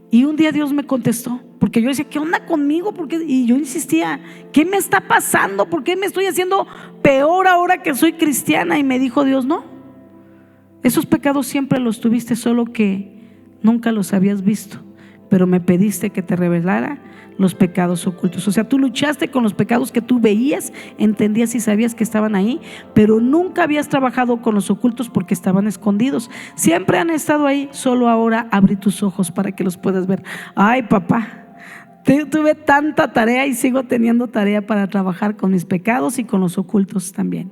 Y un día Dios me contestó, porque yo decía, ¿qué onda conmigo? Y yo insistía, ¿qué me está pasando? ¿Por qué me estoy haciendo peor ahora que soy cristiana? Y me dijo Dios, no, esos pecados siempre los tuviste, solo que nunca los habías visto, pero me pediste que te revelara los pecados ocultos. O sea, tú luchaste con los pecados que tú veías, entendías y sabías que estaban ahí, pero nunca habías trabajado con los ocultos porque estaban escondidos. Siempre han estado ahí, solo ahora abrí tus ojos para que los puedas ver. Ay, papá, tuve tanta tarea y sigo teniendo tarea para trabajar con mis pecados y con los ocultos también.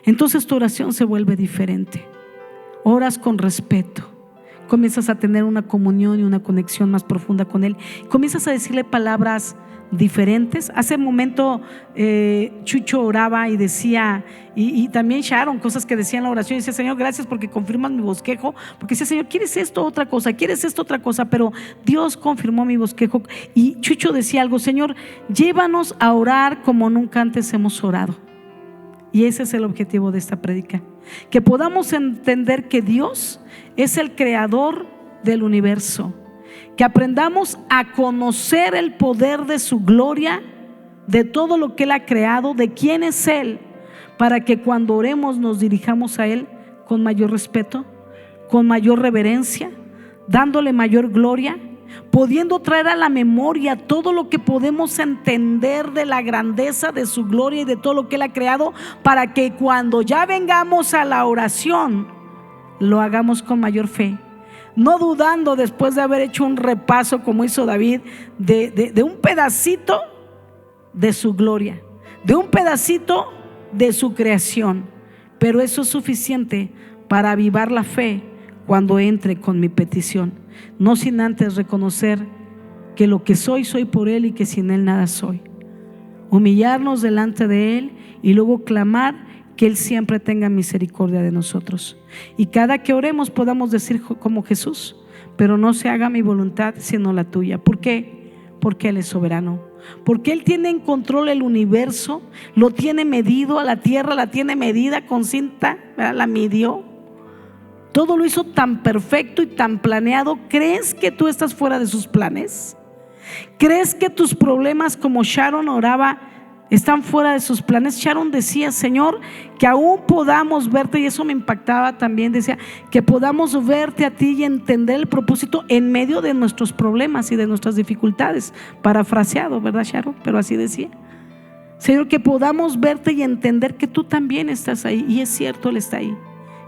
Entonces tu oración se vuelve diferente. Oras con respeto. Comienzas a tener una comunión y una conexión más profunda con Él. Comienzas a decirle palabras diferentes. Hace un momento Chucho oraba y decía, y también Sharon, cosas que decía en la oración, y decía, Señor, gracias porque confirmas mi bosquejo, porque decía, Señor, ¿quieres esto otra cosa? ¿Quieres esto otra cosa? Pero Dios confirmó mi bosquejo. Y Chucho decía algo, Señor, llévanos a orar como nunca antes hemos orado. Y ese es el objetivo de esta prédica, que podamos entender que Dios es el creador del universo, que aprendamos a conocer el poder de su gloria, de todo lo que Él ha creado, de quién es Él, para que cuando oremos nos dirijamos a Él con mayor respeto, con mayor reverencia, dándole mayor gloria, pudiendo traer a la memoria todo lo que podemos entender de la grandeza de su gloria y de todo lo que Él ha creado, para que cuando ya vengamos a la oración lo hagamos con mayor fe, no dudando después de haber hecho un repaso como hizo David de un pedacito de su gloria, de un pedacito de su creación. Pero eso es suficiente para avivar la fe cuando entre con mi petición, no sin antes reconocer que lo que soy por Él y que sin Él nada soy. Humillarnos delante de Él y luego clamar que Él siempre tenga misericordia de nosotros. Y cada que oremos podamos decir como Jesús, pero no se haga mi voluntad sino la tuya. ¿Por qué? Porque Él es soberano, porque Él tiene en control el universo, lo tiene medido, a la tierra la tiene medida con cinta, ¿verdad? La midió. Todo lo hizo tan perfecto y tan planeado. ¿Crees que tú estás fuera de sus planes? ¿Crees que tus problemas, como Sharon oraba, están fuera de sus planes? Sharon decía, Señor, que aún podamos verte, y eso me impactaba también, decía, que podamos verte a ti y entender el propósito en medio de nuestros problemas y de nuestras dificultades. Parafraseado, ¿verdad, Sharon? Pero así decía. Señor, que podamos verte y entender que tú también estás ahí. Y es cierto, Él está ahí.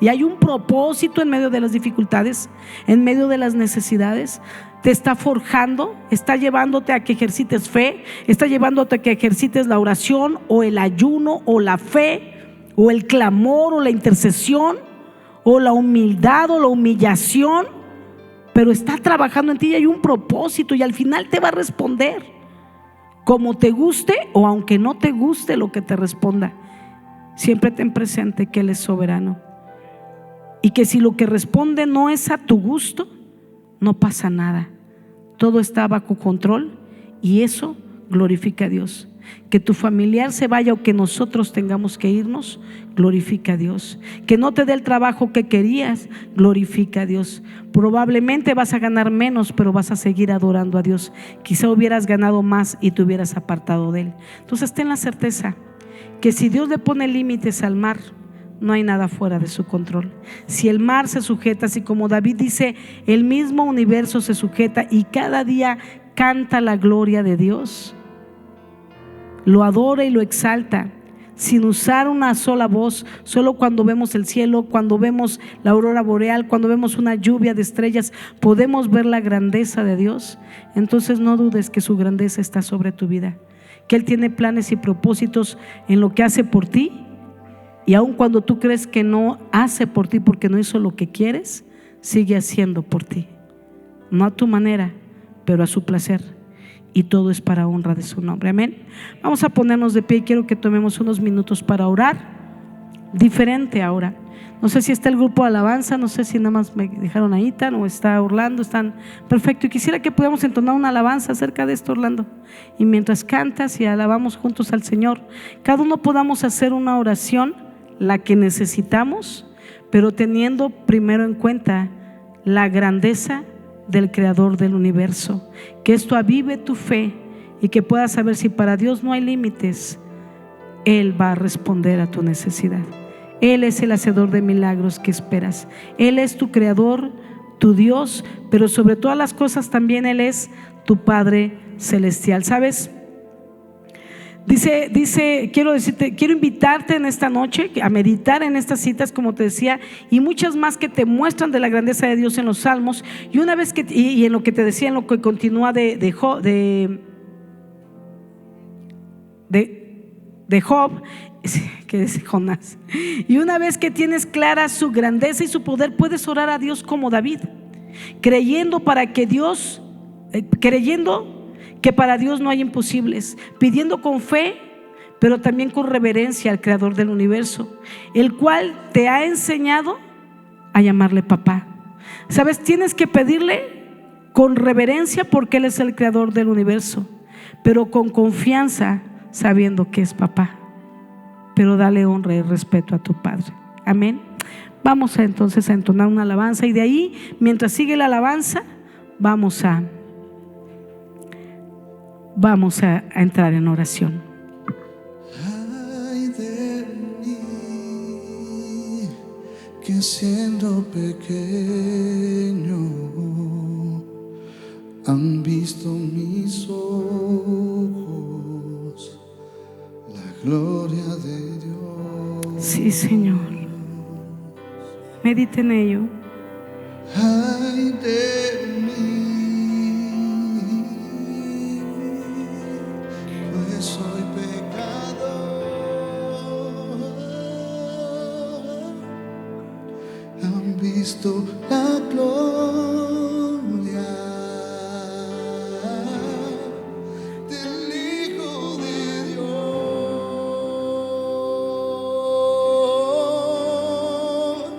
Y hay un propósito en medio de las dificultades, en medio de las necesidades. Te está forjando, está llevándote a que ejercites fe, está llevándote a que ejercites la oración o el ayuno o la fe o el clamor o la intercesión o la humildad o la humillación, pero está trabajando en ti y hay un propósito, y al final te va a responder como te guste o aunque no te guste lo que te responda. Siempre ten presente que Él es soberano y que si lo que responde no es a tu gusto, no pasa nada, todo está bajo control, y eso glorifica a Dios. Que tu familiar se vaya o que nosotros tengamos que irnos, glorifica a Dios. Que no te dé el trabajo que querías, glorifica a Dios. Probablemente vas a ganar menos, pero vas a seguir adorando a Dios. Quizá hubieras ganado más y te hubieras apartado de Él. Entonces ten la certeza que si Dios le pone límites al mar, no hay nada fuera de su control. Si el mar se sujeta, así como David dice, el mismo universo se sujeta y cada día canta la gloria de Dios, lo adora y lo exalta sin usar una sola voz, solo cuando vemos el cielo, cuando vemos la aurora boreal, cuando vemos una lluvia de estrellas, podemos ver la grandeza de Dios. Entonces no dudes que su grandeza está sobre tu vida, que Él tiene planes y propósitos en lo que hace por ti. Y aun cuando tú crees que no hace por ti porque no hizo lo que quieres, sigue haciendo por ti, no a tu manera, pero a su placer, y todo es para honra de su nombre. Amén. Vamos a ponernos de pie y quiero que tomemos unos minutos para orar diferente ahora. No sé si está el grupo de alabanza, no sé si nada más me dejaron ahí, o está Orlando, están perfecto. Y quisiera que pudiéramos entonar una alabanza acerca de esto, Orlando. Y mientras cantas y alabamos juntos al Señor, cada uno podamos hacer una oración, la que necesitamos, pero teniendo primero en cuenta la grandeza del Creador del universo. Que esto avive tu fe y que puedas saber si para Dios no hay límites, Él va a responder a tu necesidad. Él es el hacedor de milagros que esperas. Él es tu creador, tu Dios, pero sobre todas las cosas también Él es tu Padre celestial. ¿Sabes? Quiero invitarte en esta noche a meditar en estas citas, como te decía, y muchas más que te muestran de la grandeza de Dios en los Salmos. Y una vez que, y en lo que te decía, en lo que continúa de Job, que es Jonás. Y una vez que tienes clara su grandeza y su poder, puedes orar a Dios como David, creyendo que para Dios no hay imposibles, pidiendo con fe, pero también con reverencia al Creador del universo, el cual te ha enseñado a llamarle papá. ¿Sabes? Tienes que pedirle con reverencia porque Él es el Creador del universo, pero con confianza, sabiendo que es papá. Pero dale honra y respeto a tu Padre. Amén. Vamos entonces a entonar una alabanza, y de ahí, mientras sigue la alabanza, vamos a entrar en oración. Ay de mí, que siendo pequeño han visto mis ojos la gloria de Dios. Sí, Señor. Medita en ello. Ay de mí, pues soy pecador. Han visto la gloria del Hijo de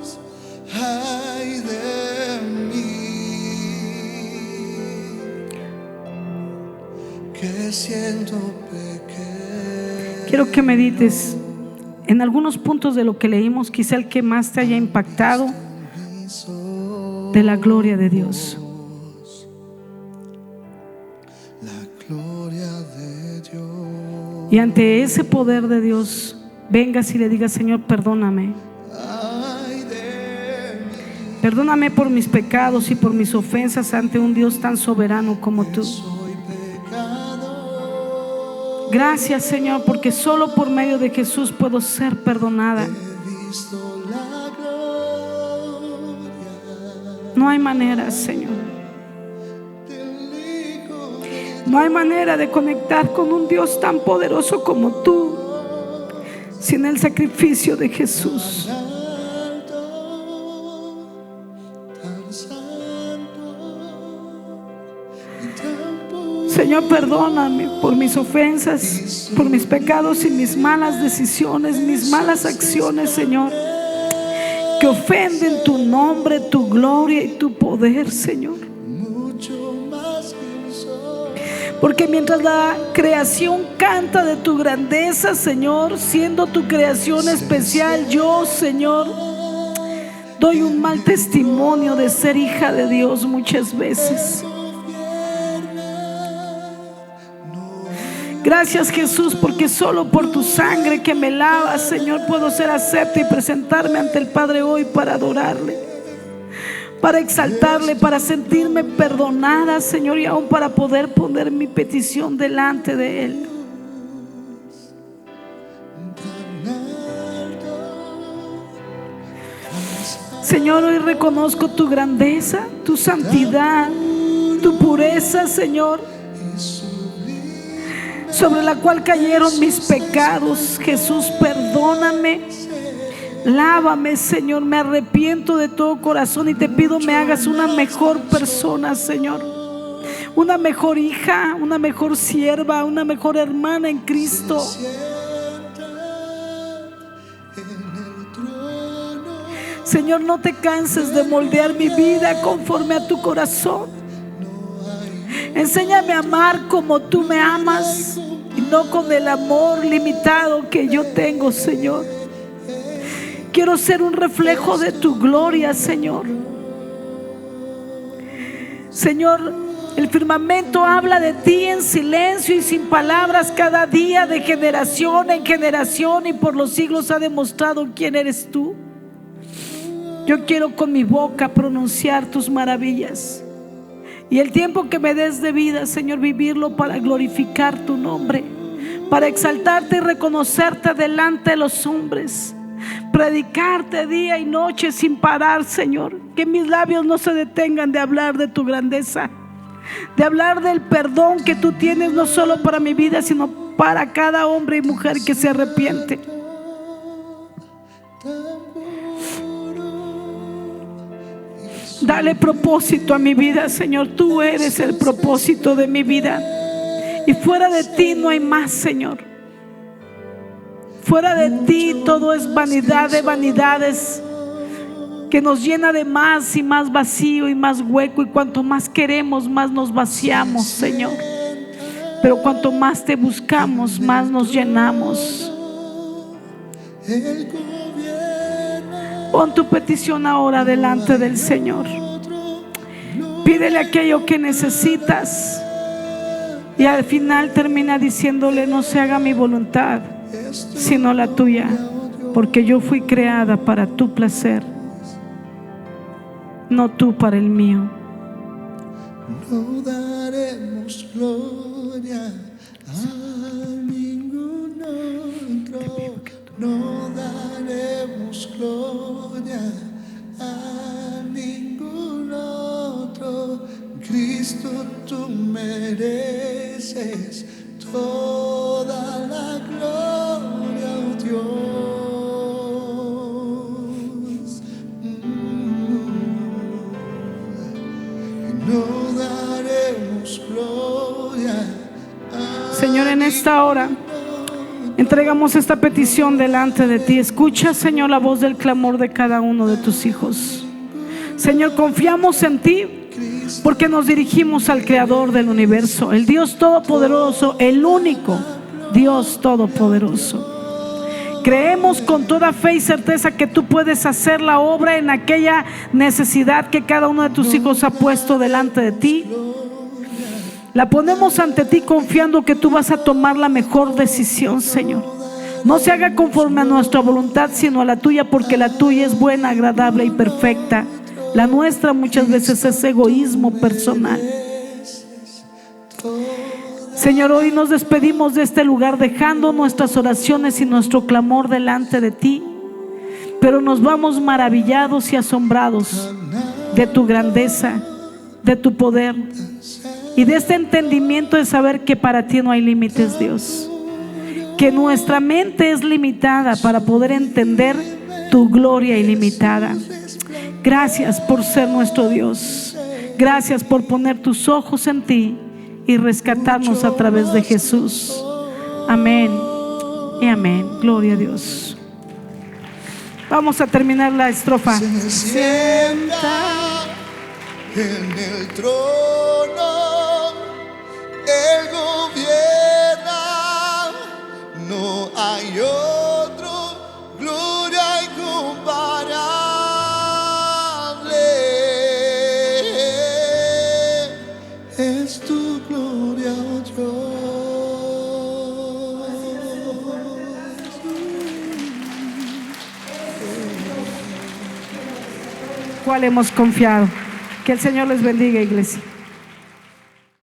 Dios. Ay de mí, que siendo pequeño. Quiero que medites en algunos puntos de lo que leímos, quizá el que más te haya impactado, de la gloria de Dios. La gloria de Dios. Y ante ese poder de Dios, vengas y le digas: Señor, perdóname. Ay de mí, Perdóname por mis pecados y por mis ofensas ante un Dios tan soberano como tú. soy pecador. Gracias, Señor, porque solo por medio de Jesús puedo ser perdonada. He visto la gloria No hay manera, Señor. del Hijo de No hay manera de conectar con un Dios tan poderoso como tú sin el sacrificio de Jesús. tan santo y tan puro. Señor, perdóname por mis ofensas, por mis pecados y mis malas decisiones, mis malas acciones, Señor, que ofenden tu nombre, tu gloria y tu poder, Señor. Mucho más que un sol. Porque mientras la creación canta de tu grandeza, Señor, siendo tu creación especial, yo, Señor, doy un mal testimonio de ser hija de Dios muchas veces. Gracias, Jesús, porque solo por tu sangre que me lava, Señor, puedo ser acepta y presentarme ante el Padre hoy para adorarle, para exaltarle, para sentirme perdonada, Señor, y aún para poder poner mi petición delante de Él. Señor, hoy reconozco tu grandeza, tu santidad, tu pureza, Señor, sobre la cual cayeron mis pecados. Jesús, perdóname, lávame, Señor, me arrepiento de todo corazón y te pido me hagas una mejor persona, Señor, una mejor hija, una mejor sierva, una mejor hermana en Cristo. En el Señor, no te canses de moldear mi vida conforme a tu corazón. Enséñame a amar como tú me amas y no con el amor limitado que yo tengo, Señor. Quiero ser un reflejo de tu gloria, Señor. Señor, el firmamento habla de ti en silencio y sin palabras cada día, de generación en generación, y por los siglos ha demostrado quién eres tú. Yo quiero con mi boca pronunciar tus maravillas, y el tiempo que me des de vida, Señor, vivirlo para glorificar tu nombre, para exaltarte y reconocerte delante de los hombres, predicarte día y noche sin parar, Señor. Que mis labios no se detengan de hablar de tu grandeza, de hablar del perdón que tú tienes no solo para mi vida, sino para cada hombre y mujer que se arrepiente. Dale propósito a mi vida, Señor. Tú eres el propósito de mi vida, y fuera de ti no hay más, Señor. Fuera de ti todo es vanidad de vanidades, que nos llena de más y más vacío y más hueco, y cuanto más queremos, más nos vaciamos, Señor. Pero cuanto más te buscamos, más nos llenamos. Pon tu petición ahora delante del Señor. Pídele aquello que necesitas, y al final termina diciéndole: no se haga mi voluntad sino la tuya, porque yo fui creada para tu placer, no tú para el mío. No daremos gloria a ningún otro, no daremos gloria a ningún otro. Cristo, tú mereces toda la gloria, oh Dios. No daremos gloria a Señor, en esta hora entregamos esta petición delante de ti. Escucha, Señor, la voz del clamor de cada uno de tus hijos. Señor, confiamos en ti, porque nos dirigimos al Creador del universo, el Dios Todopoderoso, el único Dios Todopoderoso. Creemos con toda fe y certeza que tú puedes hacer la obra en aquella necesidad que cada uno de tus hijos ha puesto delante de ti. La ponemos ante ti confiando que tú vas a tomar la mejor decisión, Señor. No se haga conforme a nuestra voluntad, sino a la tuya, porque la tuya es buena, agradable y perfecta. La nuestra muchas veces es egoísmo personal. Señor, hoy nos despedimos de este lugar dejando nuestras oraciones y nuestro clamor delante de ti, pero nos vamos maravillados y asombrados de tu grandeza, de tu poder y de este entendimiento de saber que para ti no hay límites, Dios. Que nuestra mente es limitada para poder entender tu gloria ilimitada. Gracias por ser nuestro Dios. Gracias por poner tus ojos en ti y rescatarnos a través de Jesús. Amén y amén. Gloria a Dios. Vamos a terminar la estrofa. se sienta en el trono, Él gobierna, no hay otro, gloria incomparable. Es tu gloria, oh Dios. ¿Cuál hemos confiado? Que el Señor les bendiga, iglesia.